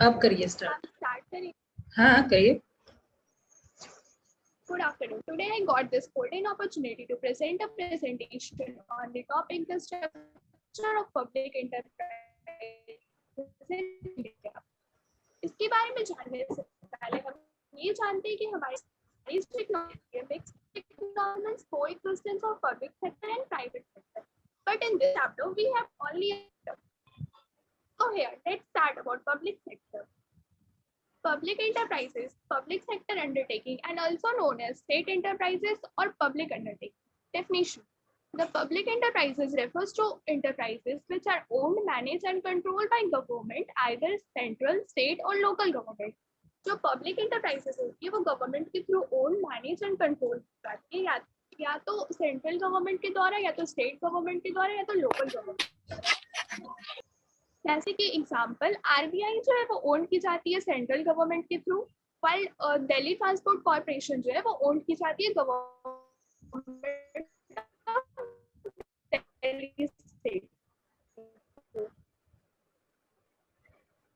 आप करिए आप स्टार्ट। स्टार्ट करिए। हाँ करिए। Good afternoon. Today I got this golden opportunity to present a presentation on the topic the structure of public enterprise in India. इसके बारे में जानने से पहले हम ये जानते हैं कि हमारी mixed governance coexistence of public sector and private sector. But in this chapter we have only a sector. So here let's start about public sector. Public enterprises, public sector undertaking, and also known as state enterprises or public undertaking. Definition: the public enterprises refers to enterprises which are owned, managed, and controlled by government, either central, state, or local government. जो public enterprises होती है वो government के through own, manage, and control करती है, या तो central government के द्वारा, या तो state government के द्वारा, या तो local government। जैसे कि एग्जांपल आरबीआई जो है वो ओन की जाती है सेंट्रल गवर्नमेंट के through, while Delhi transport corporation जो है वो ओन की जाती है गवर्नमेंट दिल्ली स्टेट।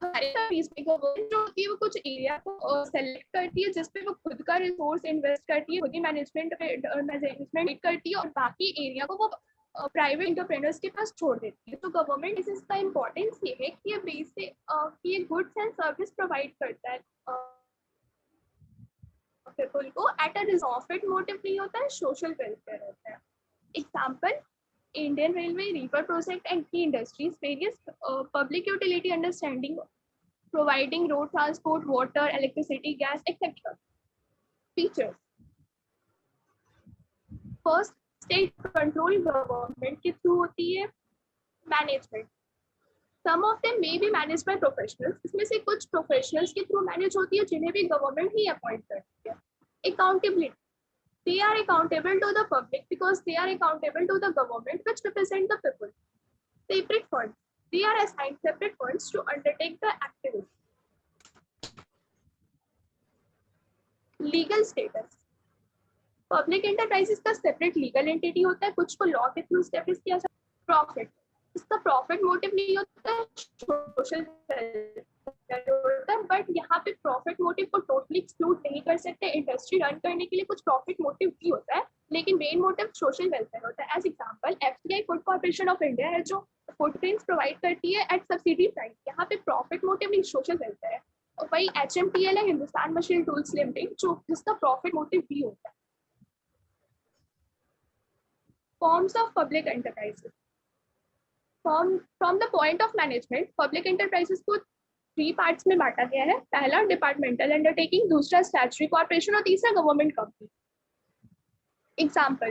गवर्नमेंट जो होती है वो कुछ एरिया को सेलेक्ट करती है जिसपे वो खुद का रिसोर्स इन्वेस्ट करती है, खुद ही मैनेजमेंट करती है और बाकी एरिया को वो प्राइवेट एंटरप्रेन्योर्स के पास छोड़ देती है। तो गवर्नमेंट इसका इम्पोर्टेंस ये है कि ये बेसिक कि ये गुड्स एंड सर्विस प्रोवाइड करता है पीपल को एट अ प्रॉफिट मोटिव नहीं होता है, सोशल वेलफेयर होता है। Example Indian railway, river project and key industries, various public utility understanding providing road transport, water, electricity, gas, etc. Features: first, state control government के through होती है management. Some of them may be managed by professionals. इसमें से कुछ professionals के through manage होती है जिन्हें भी government ही appoint करती है. Accountability: they are accountable to the public because they are accountable to the government which represent the people. Separate funds: they are assigned separate funds to undertake the activity. Legal status: public enterprises का separate legal entity होता है, कुछ को law के through establish किया जाता है। Profit: इसका प्रॉफिट मोटिव नहीं होता है, सोशल होता है, बट यहाँ पे प्रॉफिट मोटिव को टोटली एक्सक्लूड नहीं कर सकते। इंडस्ट्री रन करने के लिए कुछ प्रॉफिट मोटिव भी होता है लेकिन मेन मोटिव सोशल वेलफेयर होता है। As example FCI food corporation of India है जो फूड ग्रेन्स प्रोवाइड करती है एट सब्सिडी प्राइस, यहाँ पे प्रॉफिट मोटिव नहीं सोशल वेलफेयर है। और वही HMTL है, हिंदुस्तान मशीन टूल्स लिमिटेड, जो जिसका प्रॉफिट मोटिव भी होता है। Forms of public enterprises: from the point of management public enterprises को 3 पार्ट्स में बांटा गया है। पहला डिपार्टमेंटल अंडरटेकिंग, दूसरा स्टैट्यूटरी कॉर्पोरेशन और तीसरा government company. Example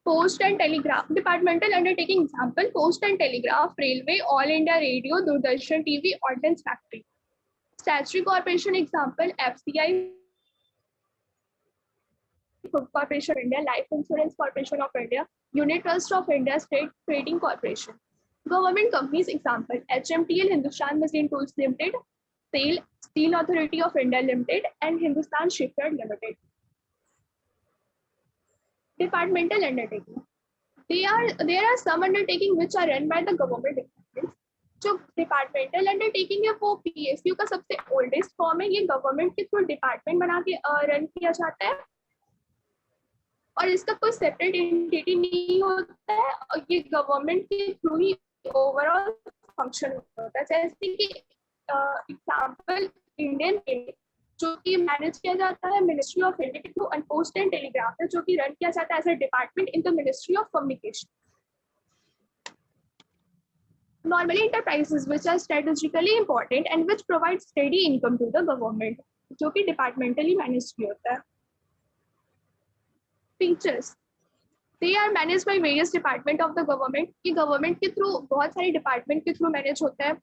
post and telegraph departmental undertaking, example post and telegraph, railway, all India radio, Doordarshan TV, ordnance factory. Statutory corporation example FCI food corporation of India, life insurance corporation of India, unit trust of India, state trading corporation. Government companies example HMTL, Hindustan machine tools limited, SAIL, steel authority of India limited and Hindustan shipyard limited. Departmental undertaking: there are some undertaking which are run by the government departments. जो departmental undertaking है वो PSU का सबसे oldest form है। ये government के through department बना के रन किया जाता है और इसका कोई सेपरेट एंटिटी नहीं होता है और ये गवर्नमेंट के थ्रू ही ओवरऑल फंक्शन होता है। जैसे कि एग्जांपल इंडियन रेलवे जो कि मैनेज किया जाता है मिनिस्ट्री ऑफ इंडिया के through, and post and telegraph है जो कि रन किया जाता है as a department in the ministry of communication. Normally enterprises which are strategically important and which provide steady income to the government, जो कि departmentally manage किया होता है। Features: they are managed by various department of the government, ये government के through बहुत सारे department के थ्रू मैनेज होता है।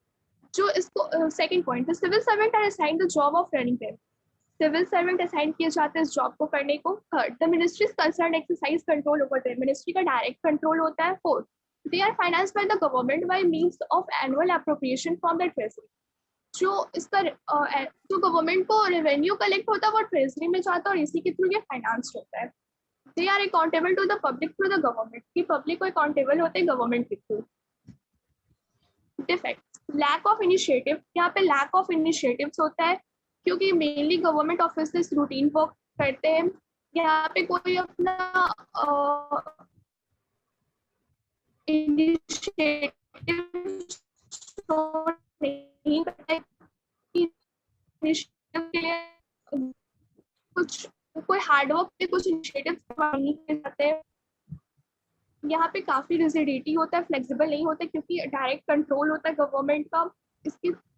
जो इसको second point, the civil servant are assigned the job of running them, civil servant assign किए जाते हैं इस जॉब को करने को। Third, the ministries concern exercise control over them, ministry का डायरेक्ट कंट्रोल होता है। Fourth, they are financed by the government by means of annual appropriation from the treasury, जो इसका जो गवर्नमेंट को रेवेन्यू कलेक्ट होता है वो ट्रेजरी में जाता है और इसी के थ्रू ये फाइनेंस होता है। They are accountable to the public through the government, कि पब्लिक को अकाउंटेबल होते हैं गवर्नमेंट के through. Defects: lack of initiative, यहाँ पे लैक ऑफ इनिशिएटिव्स होता है क्योंकि mainly government office routine work करते हैं। यहाँ पे कोई अपना इनिशिएटिव नहीं करता है के लिए कुछ कोई हार्डवर्क पे कुछ इनिशिएटिव नहीं कर सकते। यहाँ पे काफी रिजिडिटी होता है, फ्लेक्सिबल नहीं होता क्योंकि डायरेक्ट कंट्रोल होता है गवर्नमेंट का।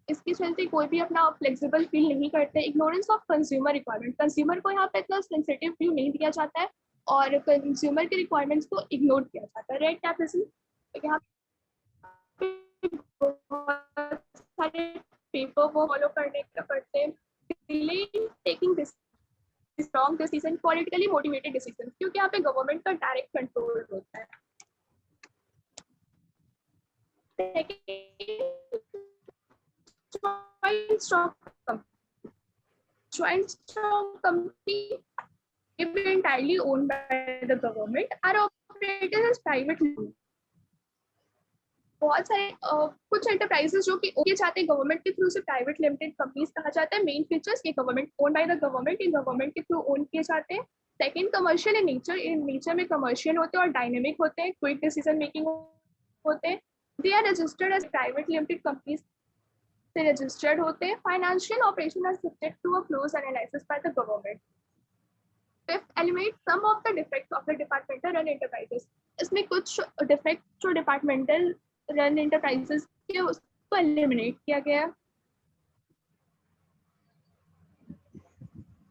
इसके चलते कोई भी अपना फ्लेक्सिबल फील नहीं करते। Ignorance of consumer requirement, consumer को यहाँ पे इतना सेंसिटिव व्यू नहीं दिया जाता है और कंज्यूमर के रिक्वायरमेंट्स को इग्नोर किया जाता है। रेड टैपिज्म, यहाँ पे बहुत सारे पेपर वो फॉलो करने पड़ते हैं। Delay taking strong decision, politically motivated decision, क्योंकि यहाँ पे गवर्नमेंट का डायरेक्ट कंट्रोल होता है। Joint stock company entirely owned by the government are operated as private limited. बहुत सारे कुछ एंटरप्राइजेस जो कि किए जाते हैं गवर्नमेंट के थ्रू से प्राइवेट लिमिटेड कंपनीज कहा जाता है। मेन फीचर्स ये government own by the government, ये गवर्नमेंट के थ्रू ओन किए जाते हैं। सेकंड, कमर्शियल इन नेचर में कमर्शियल होते हैं और डायनेमिक होते हैं, क्विक डिसीजन मेकिंग होते हैं। They are registered as private limited companies से रजिस्टर्ड होते हैं। Financial operation are subject to a close analysis by the government. Fifth, eliminate some of the defects of the departmental run enterprises. इसमें कुछ defect जो departmental run enterprises के उसको eliminate किया गया।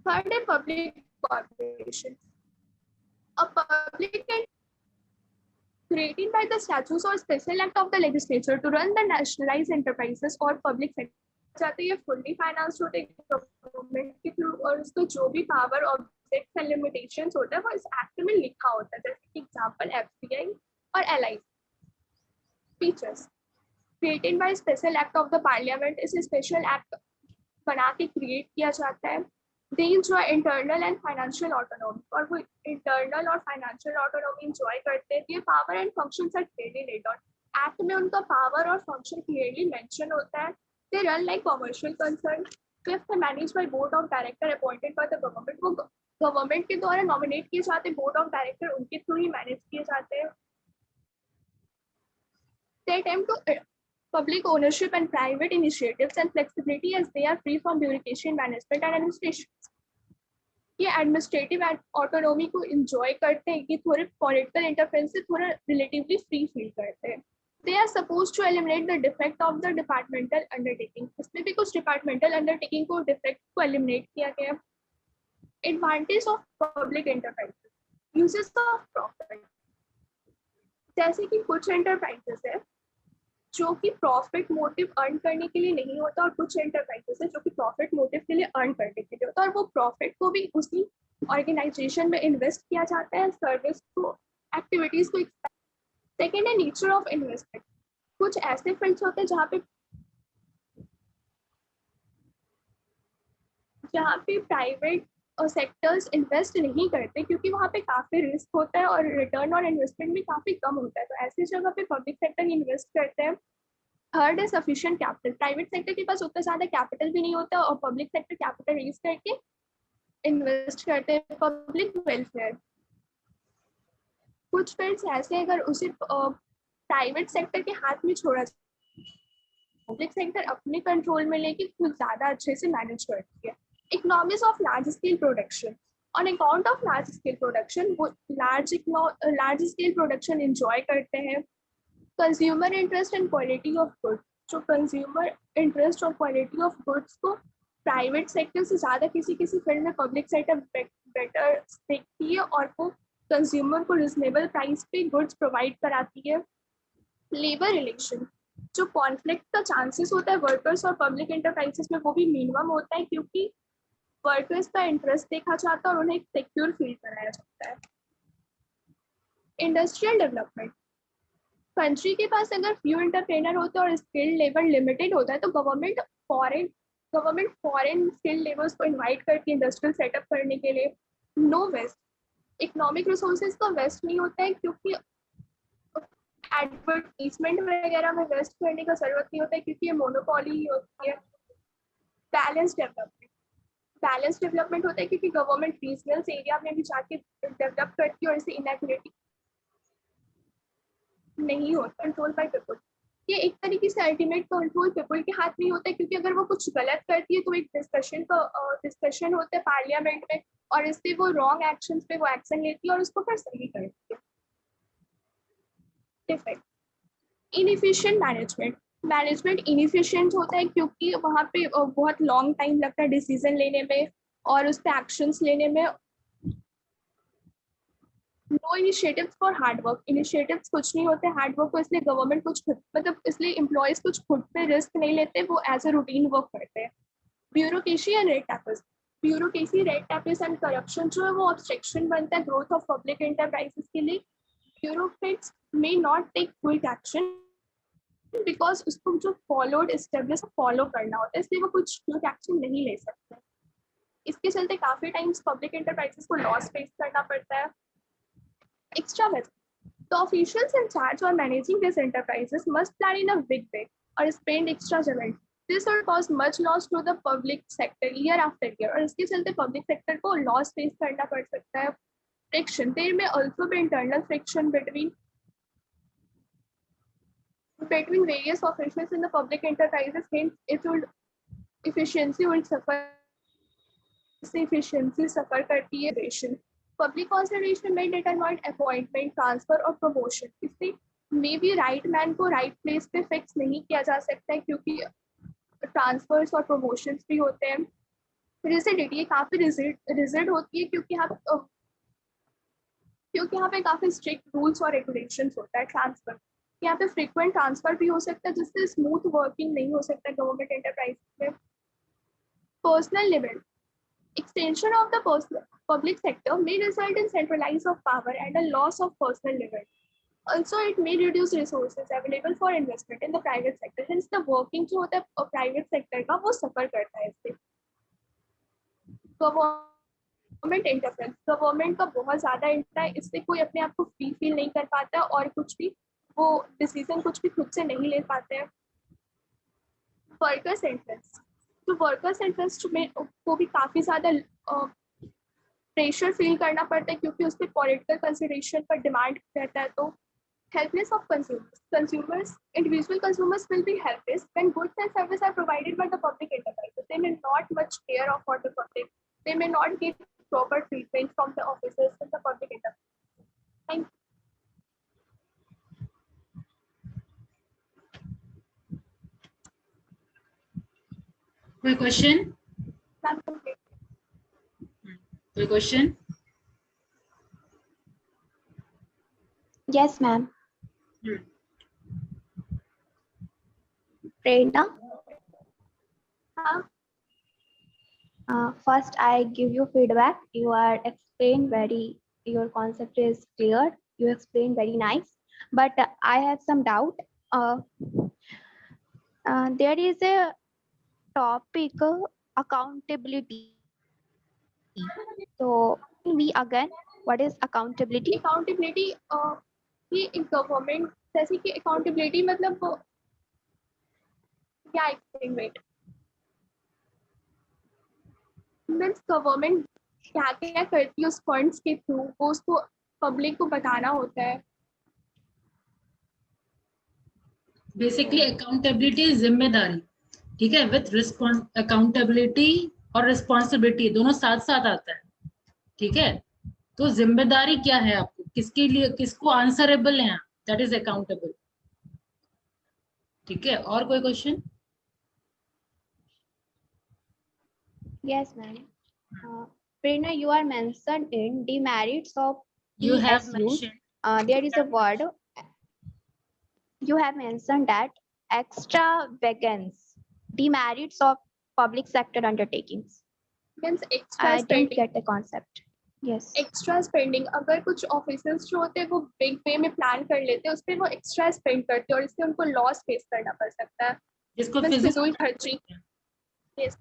थर्ड है public corporation, a public created by the statutes or special act of the legislature to run the nationalized enterprises or public sector जाते हैं, फुल्ली फाइनेंस होते हैं गवर्नमेंट के थ्रू और उसको जो भी पावर ऑब्जेक्ट्स एंड लिमिटेशंस होता है वो इस एक्ट में लिखा होता है। जैसे कि एग्जांपल एफसीआई और LIC. Features, created by special act of the parliament, इसे स्पेशल एक्ट बना के क्रिएट किया जाता है। They enjoy internal and financial autonomy, और वो इंटरनल और फाइनेंशियल ऑटोनॉमी इंजॉय करते हैं। ये power and functions are clearly laid out, act में उनका पावर और फंक्शन क्लियरली मेंशन होता है। They run like commercial concern. Fifth, managed by board of director appointed by the government, वो गवर्नमेंट के द्वारा नॉमिनेट किए जाते हैं, बोर्ड ऑफ डायरेक्टर उनके थ्रू ही मैनेज किए जाते हैं। They attempt to public ownership and private initiatives and flexibility as they are free from bureaucracy, management and administration. ये एडमिनिस्ट्रेटिव ऑटोनॉमी को इंजॉय करते हैं, ये थोड़े पॉलिटिकल इंटरफेरेंस से थोड़ा रिलेटिवली फ्री फील करते हैं। They are supposed to eliminate the defect of the departmental undertaking. इसमें भी कुछ डिपार्टमेंटल अंडरटेकिंग को डिफेक्ट को एलिमिनेट किया गया। Advantage of public enterprises, uses of profit, जैसे कि कुछ एंटरप्राइजेस है जो कि प्रॉफिट मोटिव अर्न करने के लिए नहीं होता और कुछ एंटरप्राइजेस है जो कि प्रॉफिट मोटिव के लिए अर्न करने के लिए होता है और वो प्रॉफिट को भी उसी ऑर्गेनाइजेशन में इन्वेस्ट किया जाता है, सर्विस को, एक्टिविटीज को। सेकेंड है नेचर ऑफ इन्वेस्टमेंट, कुछ ऐसे फंड्स होते हैं जहाँ पे प्राइवेट सेक्टर्स इन्वेस्ट नहीं करते क्योंकि वहाँ पे काफी रिस्क होता है और रिटर्न ऑन इन्वेस्टमेंट भी काफी कम होता है, तो ऐसी जगह पे पब्लिक सेक्टर इन्वेस्ट करते हैं। थर्ड है सफिशिएंट कैपिटल, प्राइवेट सेक्टर के पास उतना ज्यादा कैपिटल भी नहीं होता और पब्लिक सेक्टर कैपिटल रेज करके इन्वेस्ट करते हैं। पब्लिक वेलफेयर, कुछ फंड्स ऐसे अगर उसे प्राइवेट सेक्टर के हाथ में छोड़ा जाए, पब्लिक सेक्टर अपने कंट्रोल में लेके खुद ज्यादा अच्छे से मैनेज करती है। Economics of large scale production, on account of large scale production वो लार्ज स्केल प्रोडक्शन इंजॉय करते हैं। Consumer interest and quality of goods, जो कंज्यूमर इंटरेस्ट और क्वालिटी ऑफ गुड्स को प्राइवेट सेक्टर से ज़्यादा किसी फील्ड में पब्लिक सेक्टर बेटर देखती है और वो कंज्यूमर को रिजनेबल प्राइस पे गुड्स प्रोवाइड कराती है। लेबर रिलेशन, जो कॉन्फ्लिक्ट का चांसेस होता है वर्कर्स और पब्लिक एंटरप्राइजेस में वो भी मिनिमम होता है क्योंकि वर्कर्स का इंटरेस्ट देखा जाता है और उन्हें एक सिक्योर फील कराया जाता है। इंडस्ट्रियल डेवलपमेंट, कंट्री के पास अगर फ्यू एंटरप्रेनर होते हैं और स्किल्ड लेबर लिमिटेड होता है तो गवर्नमेंट फॉरेन स्किल्ड लेबर्स को इनवाइट करती है इंडस्ट्रियल सेटअप करने के लिए। नो वेस्ट, इकोनॉमिक रिसोर्सेज का वेस्ट नहीं होता है क्योंकि एडवर्टीजमेंट वगैरह में वेस्ट करने का जरूरत नहीं होता है क्योंकि ये मोनोपोली होती है। बैलेंस डेवलपमेंट होता है क्योंकि गवर्नमेंट रीजनल एरिया में भी जाके डेवलप करती है और इससे इनएक्युरेटी नहीं होता। कंट्रोल बाय पीपल, ये एक तरीके से अल्टीमेट कंट्रोल पीपल के हाथ में ही होता है क्योंकि अगर वो कुछ गलत करती है तो एक डिस्कशन होता है पार्लियामेंट में और इससे वो रॉन्ग एक्शंस पे वो एक्शन लेती है और उसको फिर सही करती है। डिफेक्ट, इनएफिशिएंट मैनेजमेंट इनएफिशिएंट होता है क्योंकि वहाँ पे बहुत लॉन्ग टाइम लगता है डिसीजन लेने में और उस पर एक्शंस लेने में। No initiatives for hard work, initiatives कुछ नहीं होते हार्ड वर्क को, इसलिए गवर्नमेंट कुछ खुद मतलब इसलिए एम्प्लॉयज कुछ खुद पे रिस्क नहीं लेते, वो एज अ रूटीन वर्क करते हैं। Bureaucracy and red tapes, bureaucracy red tapes and corruption जो है वो ऑब्स्ट्रक्शन बनता है ग्रोथ ऑफ पब्लिक एंटरप्राइजेस के लिए। Bureaucrats may not take quick action because उसको जो फॉलोड एस्टेब्लिश फॉलो करना होता है, इसलिए वो कुछ क्विक एक्शन नहीं ले सकते। इसके चलते काफी टाइम्स पब्लिक एंटरप्राइजेस को लॉस फेस करना पड़ता है। Extra method. The officials in charge or managing these enterprises must plan in a big way or spend extra payment. This will cause much loss to the public sector year after year और इसके चलते public sector को loss face करना पड़ सकता है। Friction. There may also be internal friction between various officials in the public enterprises. Hence, efficiency will suffer. Efficiency suffer करती है। Public consideration may determine appointment, transfer और promotion. इससे may be right man को right place पे fix नहीं किया जा सकता है क्योंकि ट्रांसफर्स और प्रमोशंस भी होते हैं। रिजिडिटी काफी रिजिड होती है क्योंकि यहाँ पे काफी स्ट्रिक्ट रूल्स और रेगुलेशंस होता है ट्रांसफर। यहाँ पे फ्रीक्वेंट ट्रांसफर भी हो सकता है जिससे स्मूथ वर्किंग नहीं हो सकता गवर्नमेंट एंटरप्राइज में। Personal level, extension of the public sector may result in centralization of power and a loss of personal liberty. Also, it may reduce resources available for investment in the private sector. Hence, the working जो होता है private sector का वो suffer करता है इससे। Government interference, government का बहुत ज़्यादा इंटर है, इससे कोई अपने आप को फ्री फील नहीं कर पाता और कुछ भी वो डिसीजन कुछ भी खुद से नहीं ले पाते हैं। वर्कर्स इंटरेस्ट, तो वर्कर्स इंटरेस्ट में को भी काफ़ी ज़्यादा प्रेशर फील करना पड़ता है क्योंकि उस पर पॉलिटिकल कंसिडरेशन पर डिमांड रहता है। तो helpless of consumers, individual consumers will be helpless when goods and services are provided by the public enterprises. They may not much care of for the public. They may not get proper treatment from the officers in the public enterprise. Thank you. कोई question? कोई question? Yes, ma'am. Prerna? First, I give you feedback. You are explained your concept is clear. You explained very nice. But I have some doubt. There is a topic accountability. So, we again, what is accountability? Accountability, ये government जैसे कि accountability मतलब क्या experiment means government क्या क्या करती है उस फंड्स के थ्रू वो उसको पब्लिक को बताना होता है। बेसिकली अकाउंटेबिलिटी जिम्मेदारी, ठीक है, विथ अकाउंटेबिलिटी और रिस्पॉन्सिबिलिटी दोनों साथ साथ आता है, ठीक है। तो जिम्मेदारी क्या है आपको, किसके लिए, किसको आंसरेबल है, दैट इज अकाउंटेबल, ठीक है। और कोई question? Yes, ma'am. Prerna, you are mentioned in demerits of You have PSUs. mentioned. There is a word. You have mentioned that extravagance, demerits of public sector undertakings. Means extra I don't spending. get the concept. Yes. Extra spending, अगर कुछ officers जो होते हैं वो big way में plan कर लेते हैं उस पर वो एक्स्ट्रा स्पेंड करते हैं और इससे उनको लॉस फेस करना पड़ सकता है। जिसको फिजूल खर्ची। यस,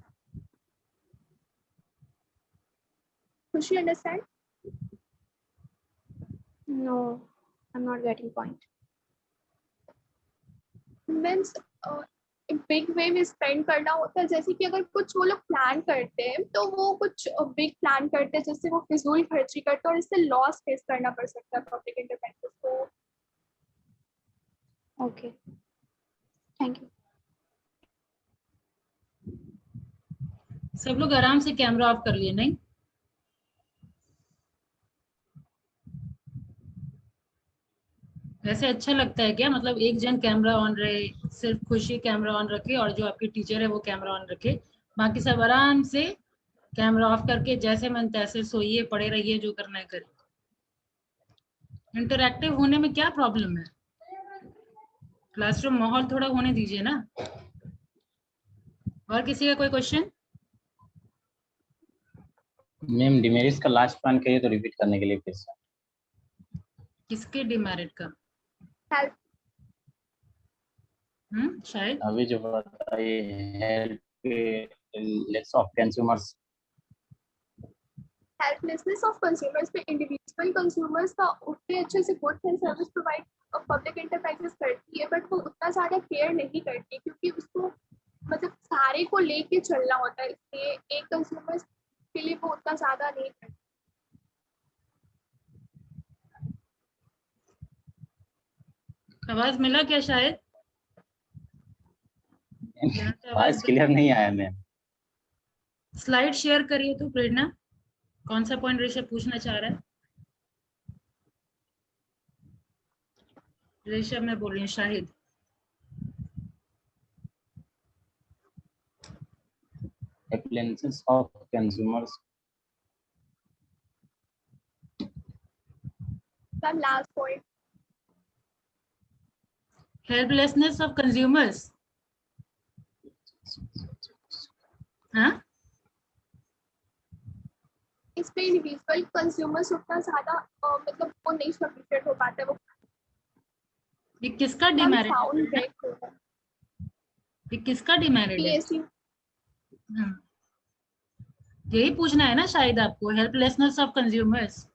खुशी understand? No, I'm not getting point. Means big way में स्पेंड करना होता है, जैसे कि अगर कुछ वो लोग प्लान करते हैं तो वो कुछ बिग प्लान करते हैं जिससे वो फिजूल खर्ची करते हैं और इससे लॉस फेस करना पड़ सकता है पब्लिक इंटरप्राइजेस को। Okay, thank you. सब लोग आराम से कैमरा ऑफ कर लिए नहीं? वैसे अच्छा लगता है क्या? मतलब एक जन कैमरा ऑन रहे, सिर्फ खुशी कैमरा ऑन रखे और जो आपकी टीचर है वो कैमरा ऑन रखे, बाकी सब आराम से कैमरा ऑफ करके जैसे मन तैसे सोइए, पड़े रहिए, जो करना है करिए। इंटरैक्टिव होने में क्या प्रॉब्लम है? क्लासरूम माहौल थोड़ा होने दीजिए ना। और किसी का कोई क्वेश्चन? मैम डिमेरिट्स का लास्ट पॉइंट कहिए तो रिपीट करने के लिए फिर से। किसके डिमेरिट का? हेल्प, शायद अभी जो बताइए help less of consumers, helplessness of consumers पे इंडिविजुअल कंज्यूमर्स का उतने अच्छे से goods and service provide public enterprises करती है, बट वो उतना ज़्यादा केयर नहीं करती क्योंकि उसको मतलब सारे को लेके चलना होता है, इसलिए एक कंज्यूमर्स के लिए वो उतना ज़्यादा नहीं करती। आवाज मिला क्या? शायद वॉइस क्लियर नहीं आया मैम। स्लाइड शेयर करिए तो प्रेरणा, कौन सा पॉइंट ऋषभ पूछना चाह रहा है? ऋषभ मैं बोल रही हूँ, Shahid. Appliances of consumers, Ma'am, last point. Helplessness of consumers, हाँ इस पे इंडिविजुअल कंज्यूमर्स उतना ज़्यादा मतलब वो नहीं सफिशिएंट हो पाता है। वो ये किसका डिमेरिट साउंड है? ब्रेक होता है। ये किसका डिमेरिट है? पीएससी हाँ, यही पूछना है ना शायद आपको, helplessness of consumers.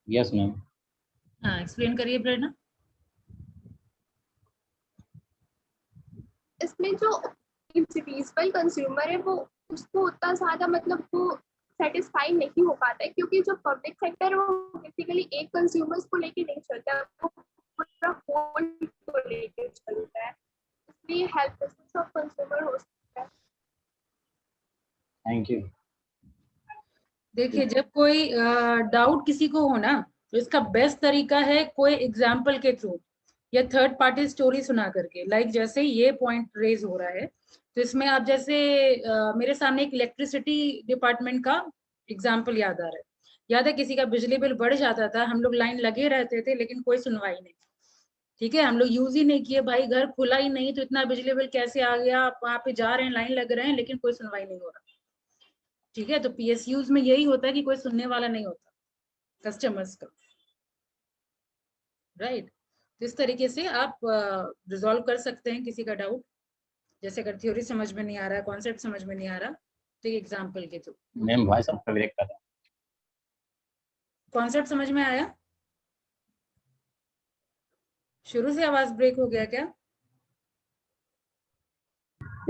Yes ma'am. हाँ, एक्सप्लेन करिए प्रेरणा। इसमें जो इंडिविजुअल कंज्यूमर है वो उसको उतना ज़्यादा मतलब वो सेटिस्फाई नहीं हो पाता है क्योंकि जो पब्लिक सेक्टर है वो बेसिकली एक कंज्यूमर्स को लेके नहीं चलता है, वो पूरा होल को लेके चलता है, इसलिए हेल्पलेसनेस ऑफ कंज्यूमर हो सकता है। Thank you. देखिए, जब कोई डाउट किसी को हो ना, तो इसका बेस्ट तरीका है कोई एग्जाम्पल के थ्रू या थर्ड पार्टी स्टोरी सुना करके। लाइक जैसे ये पॉइंट रेज हो रहा है, तो इसमें आप जैसे मेरे सामने एक इलेक्ट्रिसिटी डिपार्टमेंट का एग्जाम्पल याद आ रहा है। याद है, किसी का बिजली बिल बढ़ जाता था, हम लोग लाइन लगे रहते थे लेकिन कोई सुनवाई नहीं। ठीक है, हम लोग यूज ही नहीं किए, भाई घर खुला ही नहीं तो इतना बिजली बिल कैसे आ गया? आप वहां पे जा रहे हैं, लाइन लग रहे हैं, लेकिन कोई सुनवाई नहीं हो रहा। ठीक है, तो पीएसयूज में यही होता है कि कोई सुनने वाला नहीं होता कस्टमर्स का, राइट। तो इस तरीके से आप रिजॉल्व कर सकते हैं किसी का डाउट। जैसे अगर थ्योरी समझ में नहीं आ रहा, कॉन्सेप्ट समझ में नहीं आ रहा, तो एग्जाम्पल के थ्रू। मैम वॉइस आपका ब्रेक कर रहा है। कॉन्सेप्ट समझ में आया? शुरू से आवाज ब्रेक हो गया क्या?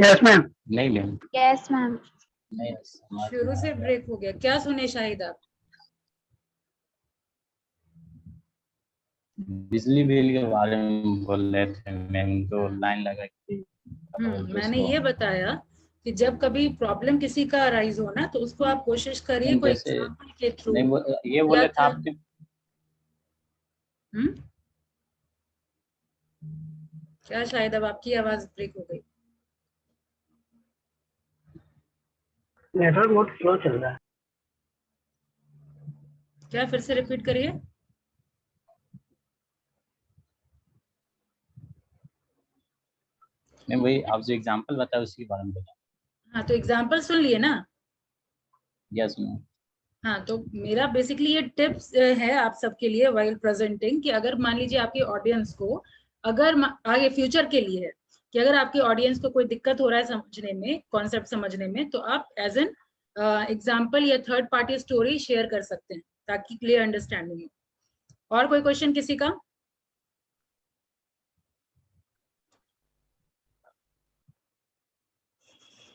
Yes ma'am. नहीं मैम, यस मैम। नहीं शुरू से ब्रेक हो गया क्या? सुने शाहिद आप? बिजली बिल के बारे में बोल रहे थे मैम, तो लाइन लगा के मैंने ये बताया कि जब कभी प्रॉब्लम किसी का अराइज हो ना, तो उसको आप कोशिश करिए कोई जैसे एग्जाम्पल के थ्रू। ये बोले था आपने। क्या शायद अब आपकी आवाज ब्रेक हो गई? नेटवर्क बहुत स्लो चल रहा है। क्या फिर से रिपीट करिए? मैं वही आप जो एग्जांपल बताया उसके बारे में बता। हाँ, तो एग्जाम्पल सुन लिए ना? Yes ma'am. हाँ, तो मेरा बेसिकली ये टिप्स है आप सबके लिए व्हाइल प्रेजेंटिंग, कि अगर मान लीजिए आपकी ऑडियंस को, अगर आगे फ्यूचर के लिए है कि अगर आपकी ऑडियंस को कोई दिक्कत हो रहा है समझने में, कॉन्सेप्ट समझने में, तो आप एज एन एग्जाम्पल या थर्ड पार्टी स्टोरी शेयर कर सकते हैं ताकि क्लियर अंडरस्टैंडिंग हो। और कोई क्वेश्चन किसी का?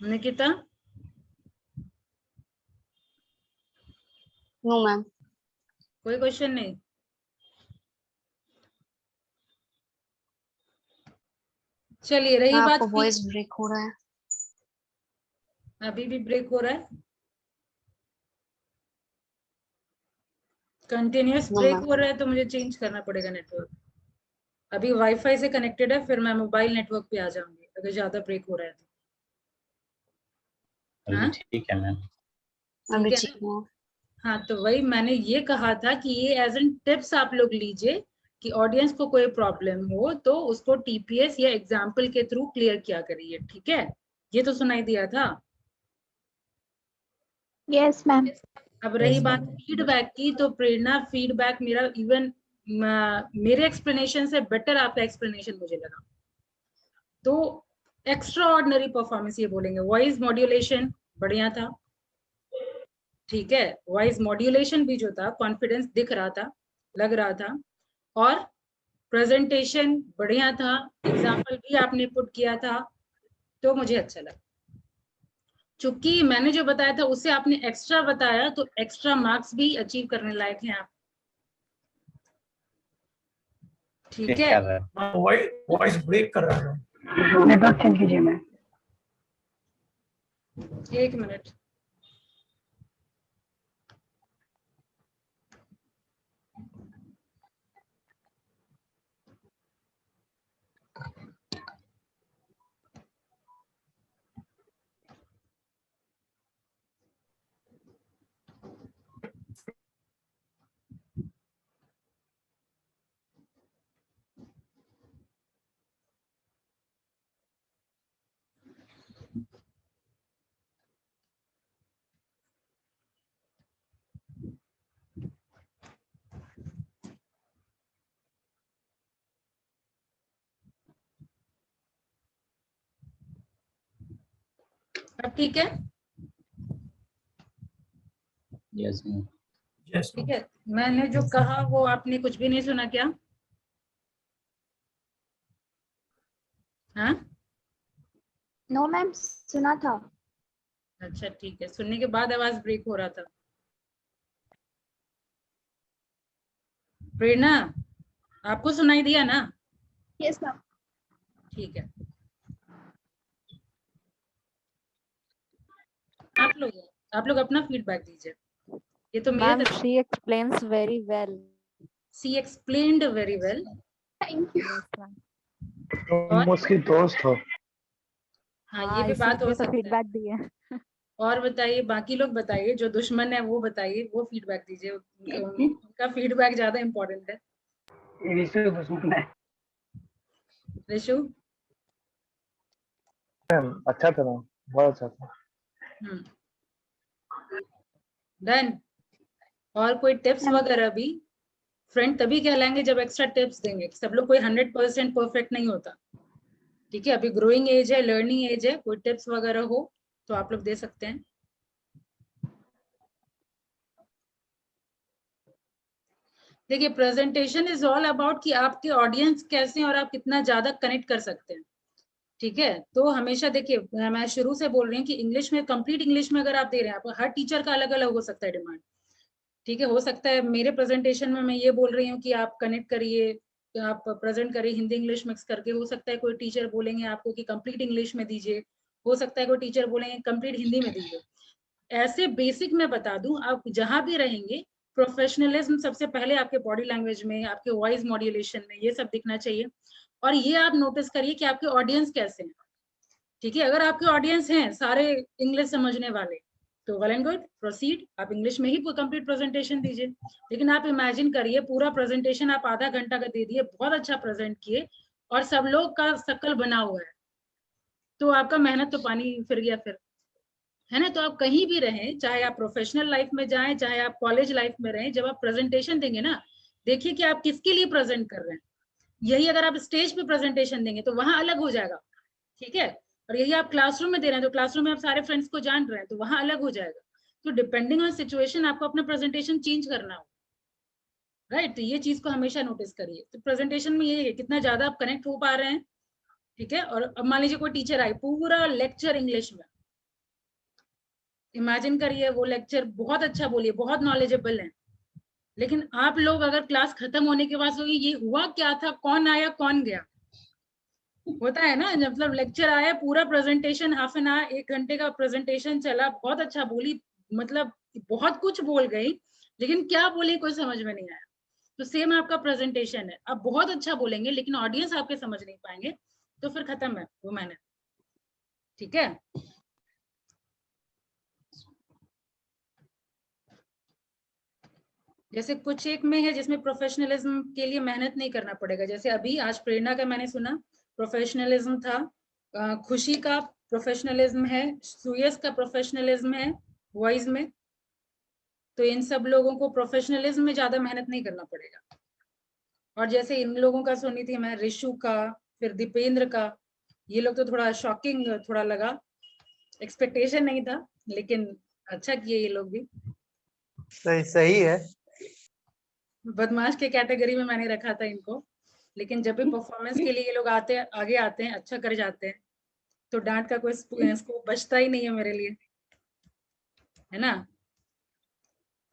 निकिता? No ma'am. कोई क्वेश्चन नहीं? चलिए रही बात, आपको वॉइस ब्रेक हो रहा है। अभी भी ब्रेक हो रहा है, कंटिन्यूअस No, ब्रेक ma'am. हो रहा है, तो मुझे चेंज करना पड़ेगा नेटवर्क। अभी वाईफाई से कनेक्टेड है, फिर मैं मोबाइल नेटवर्क पे आ जाऊंगी अगर ज्यादा ब्रेक हो रहा है तो। हाँ ठीक है मैम। ठीक है ना? हाँ, तो वही मैंने ये कहा था कि ये एज एन टिप्स आप लोग लीजिए कि ऑडियंस को कोई प्रॉब्लम हो तो उसको टीपीएस या एग्जाम्पल के थ्रू क्लियर किया करिए, ठीक है? ये तो सुनाई दिया था। Yes ma'am. अब रही बात फीडबैक की, तो प्रेरणा फीडबैक मेरा इवन मेरे एक्सप्लेनेशन से बेटर आपका एक्सप्लेनेशन मुझे लगा। तो एक्स्ट्रा ऑर्डिनरी परफॉर्मेंस ये बोलेंगे। वॉइस मॉड्यूलेशन बढ़िया था, ठीक है, वॉइस मॉड्यूलेशन भी जो था कॉन्फिडेंस दिख रहा था, लग रहा था, और प्रेजेंटेशन बढ़िया था, एग्जाम्पल भी आपने पुट किया था, तो मुझे अच्छा लगा। चूंकि मैंने जो बताया था उससे आपने एक्स्ट्रा बताया, तो एक्स्ट्रा मार्क्स भी अचीव करने लायक हैं आप, ठीक है? वॉइस ब्रेक कर रहा है। नेटवर्क चेंज कीजिए मैम। एक मिनट। अब ठीक है? Yes ma'am. ठीक है, मैंने जो कहा वो आपने कुछ भी नहीं सुना क्या? हाँ, नो मैम, सुना था। अच्छा ठीक है, सुनने के बाद आवाज ब्रेक हो रहा था। प्रेरणा, आपको सुनाई दिया ना? Yes ma'am. ठीक है, आप लोग अपना फीडबैक दीजिए। ये तो मेरे Ma'am, तरफ। she explains very well. She explained very well. Thank you. Yes, ma'am. तुम उसकी दोस्त हो। हाँ, ये भी बात हो इसीलिए तो सकता है। फीडबैक दिए। और बताइए, बाकी लोग बताइए, जो दुश्मन है वो बताइए, वो फीडबैक दीजिए, उनका फीडबैक ज्यादा इम्पोर्टेंट है। ऋषि दुश्मन है। ऋषु? अच्छा था मैम, बहुत अच्छा था। डन। और कोई टिप्स वगैरह भी? फ्रेंड तभी कहलाएंगे जब एक्स्ट्रा टिप्स देंगे। सब लोग कोई 100% परफेक्ट नहीं होता, ठीक है? अभी ग्रोइंग एज है, लर्निंग एज है, कोई टिप्स वगैरह हो तो आप लोग दे सकते हैं। देखिए, प्रेजेंटेशन इज ऑल अबाउट कि आपके ऑडियंस कैसे हैं और आप कितना ज्यादा कनेक्ट कर सकते हैं, ठीक है? तो हमेशा देखिए, मैं शुरू से बोल रही हूँ कि इंग्लिश में, कंप्लीट इंग्लिश में अगर आप दे रहे हैं, आप हर टीचर का अलग अलग हो सकता है डिमांड, ठीक है? हो सकता है मेरे प्रेजेंटेशन में मैं ये बोल रही हूँ कि आप कनेक्ट करिए, आप प्रेजेंट करिए हिंदी इंग्लिश मिक्स करके। हो सकता है कोई टीचर बोलेंगे आपको कि कंप्लीट इंग्लिश में दीजिए, हो सकता है कोई टीचर बोलेंगे कंप्लीट हिंदी में दीजिए। ऐसे बेसिक में बता दूं, आप जहां भी रहेंगे, प्रोफेशनलिज्म सबसे पहले आपके बॉडी लैंग्वेज में, आपके वॉइस मॉड्यूलेशन में, ये सब दिखना चाहिए। और ये आप नोटिस करिए कि आपके ऑडियंस कैसे हैं, ठीक है? अगर आपके ऑडियंस हैं सारे इंग्लिश समझने वाले, तो वेल एंड गुड, प्रोसीड, आप इंग्लिश में ही कंप्लीट प्रेजेंटेशन दीजिए। लेकिन आप इमेजिन करिए, पूरा प्रेजेंटेशन आप आधा घंटा का दे दिए, बहुत अच्छा प्रेजेंट किए, और सब लोग का शक्ल बना हुआ है, तो आपका मेहनत तो पानी फिर गया फिर, है ना? तो आप कहीं भी रहें, चाहे आप प्रोफेशनल लाइफ में जाएं, चाहे आप कॉलेज लाइफ में रहें, जब आप प्रेजेंटेशन देंगे ना, देखिए कि आप किसके लिए प्रेजेंट कर रहे हैं। यही अगर आप स्टेज पे प्रेजेंटेशन देंगे तो वहां अलग हो जाएगा, ठीक है? और यही आप क्लासरूम में दे रहे हैं, तो क्लासरूम में आप सारे फ्रेंड्स को जान रहे हैं, तो वहां अलग हो जाएगा। तो डिपेंडिंग ऑन सिचुएशन आपको अपना प्रेजेंटेशन चेंज करना हो, राइट? तो ये चीज को हमेशा नोटिस करिए। तो प्रेजेंटेशन में ये है, कितना ज्यादा आप कनेक्ट हो पा रहे हैं, ठीक है? और अब मान लीजिए कोई टीचर आई, पूरा लेक्चर इंग्लिश में, इमेजिन करिए वो लेक्चर बहुत अच्छा बोलिए, बहुत नॉलेजेबल है, लेकिन आप लोग अगर क्लास खत्म होने के बाद सोचिए ये हुआ क्या था, कौन आया कौन गया। होता है ना, मतलब लेक्चर आया, पूरा प्रेजेंटेशन हाफ एन आवर 1 घंटे का प्रेजेंटेशन चला, बहुत अच्छा बोली, मतलब बहुत कुछ बोल गई, लेकिन क्या बोली कोई समझ में नहीं आया। तो सेम आपका प्रेजेंटेशन है, आप बहुत अच्छा बोलेंगे लेकिन ऑडियंस आपके समझ नहीं पाएंगे, तो फिर खत्म है वो मैंने। ठीक है, जैसे कुछ एक में है जिसमें प्रोफेशनलिज्म के लिए मेहनत नहीं करना पड़ेगा, जैसे अभी आज प्रेरणा का मैंने सुना प्रोफेशनलिज्म था, खुशी का प्रोफेशनलिज्म है, सुयस का प्रोफेशनलिज्म है वॉइस में, तो इन सब लोगों को प्रोफेशनलिज्म में ज्यादा मेहनत नहीं करना पड़ेगा। और जैसे इन लोगों का सुनी थी मैं, ऋषु का, फिर दीपेंद्र का, ये लोग तो थोड़ा शॉकिंग थोड़ा लगा, एक्सपेक्टेशन नहीं था, लेकिन अच्छा किए ये लोग भी। सही है। बदमाश के कैटेगरी में मैंने रखा था इनको, लेकिन जब भी परफॉर्मेंस के लिए ये लोग आते हैं, आगे आते हैं, अच्छा कर जाते हैं, तो डांट का कोई स्कोप बचता ही नहीं है मेरे लिए, है ना।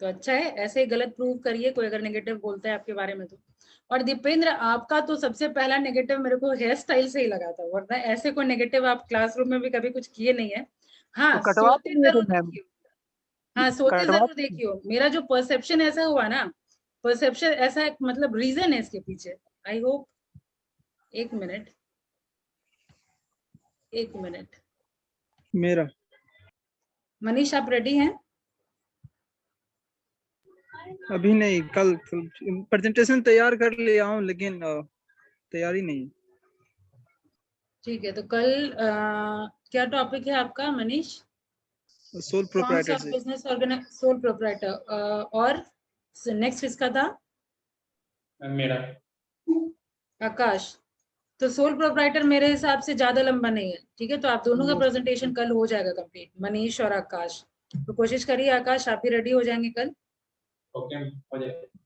तो अच्छा है, ऐसे ही गलत प्रूव करिए कोई अगर नेगेटिव बोलता है आपके बारे में तो। और दीपेंद्र आपका तो सबसे पहला नेगेटिव मेरे को हेयर स्टाइल से ही लगा था, वरना ऐसे कोई नेगेटिव आप क्लासरूम में भी कभी कुछ किए नहीं है। हाँ, तो कटवा सोते दिए थे जरूर मैम, देखिए, हाँ सोते कटवा जरूर देखिए, मेरा जो परसेप्शन ऐसा हुआ ना, परसेप्शन ऐसा एक मतलब रीजन है इसके पीछे। आई होप, एक मिनट मेरा मनीष आप रेडी हैं? अभी नहीं, कल प्रेजेंटेशन तैयार कर लिया हूँ, लेकिन तैयारी नहीं। ठीक है, तो कल क्या टॉपिक है आपका Manish? Sole proprietorship. Business organise, sole proprietor, और नेक्स्ट इसका था मेरा आकाश। तो सोल प्रोप्राइटर मेरे हिसाब से ज्यादा लंबा नहीं है, ठीक है, तो आप दोनों का प्रेजेंटेशन कल हो जाएगा कंप्लीट, मनीष और आकाश। तो कोशिश करिए आकाश, आप ही रेडी हो जाएंगे कल। ओके हो जाएगा।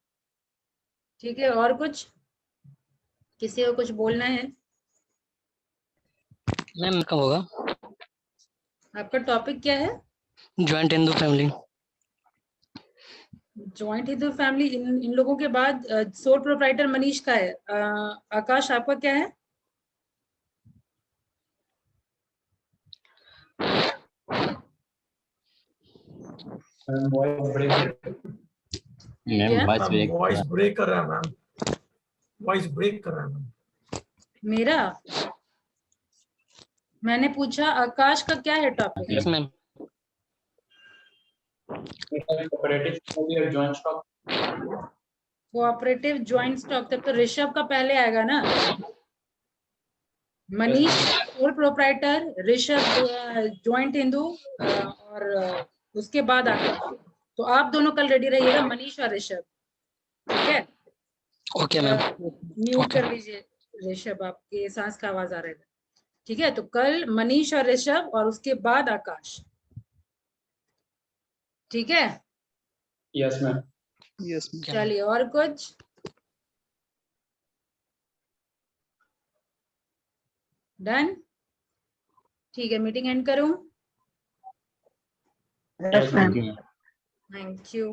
ठीक है, और कुछ किसी को कुछ बोलना है? मैम कब होगा? आपका टॉपिक क्या है? Joint Hindu family. Joint Hindu family, इन लोगों के बाद सोल प्रोप्राइटर मनीष का है। आकाश आपका क्या है? मैम वॉइस ब्रेक कर रहा है मैम, वॉइस ब्रेक कर रहा है मैम। मेरा, मैंने पूछा आकाश का क्या है topic? Yes ma'am. Cooperative joint stock, तब तो ऋषभ का पहले आएगा ना। Manish sole proprietor, Rishabh joint Hindu, और उसके बाद आकाश। तो आप दोनों कल रेडी रहिएगा, मनीष और ऋषभ, ठीक है? Okay ma'am. म्यूट कर लीजिए ऋषभ, आपके सांस का आवाज आ रहा है, ठीक है? तो कल मनीष और ऋषभ और उसके बाद आकाश, ठीक है? Yes ma'am. यस। चलिए, और कुछ? डन, ठीक है, मीटिंग एंड करूं? Yes ma'am. Thank you.